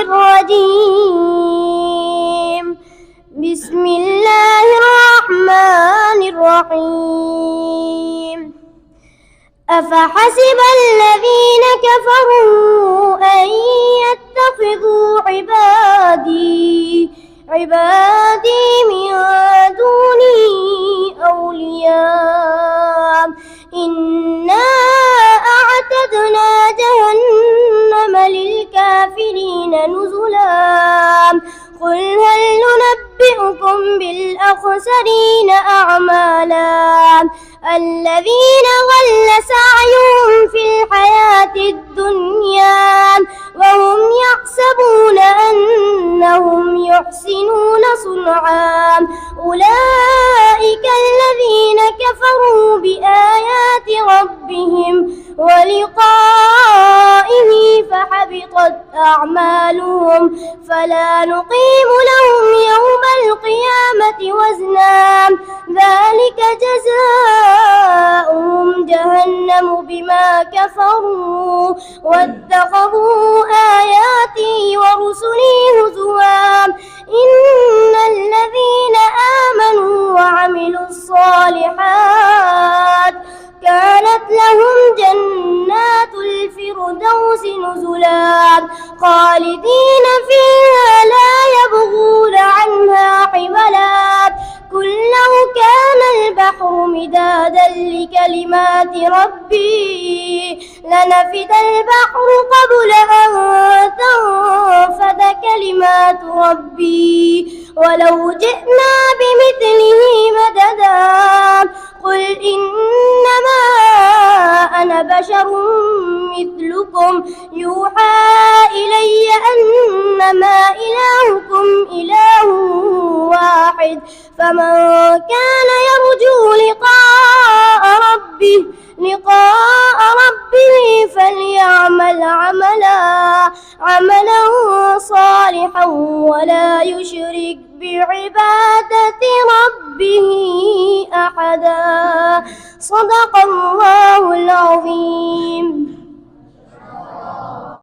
الرجيم. بسم الله الرحمن الرحيم. أفحسب الذين كفروا أن يتخذوا عبادي من دوني أولياء إنا أعتدنا جهنم للكافرين نزلا. قل هل ننبئكم بالأخسرين أعمالا الذين ضل سعيهم في الحياة الدنيا وهم يحسبون أنهم يحسنون صنعا أولئك الذين كفروا بآيات ربهم ولقائه فحبطت أعمالهم فلا نقيم لهم يوم القيامة وزنا ذلك جزاؤهم جهنم بما كفروا واتخذوا آياتي ورسلي هزوا. إن الذين آمنوا وعملوا الصالحات كانت لهم جنات الفردوس نزلا خالدين فيها لا يبغون عنها حولا. قل لو كان البحر مدادا لكلمات ربي لنفد البحر قبل أن تنفد كلمات ربي ولو جئنا بمثله مددا. قل إنما أنا بشر مثلكم يوحى إلي أنما إلهكم إله واحد فمن كان يرجو لقاء ربه فليعمل عملا صالحا ولا يشرك بعبادة ربه أحدا. صدق الله العظيم.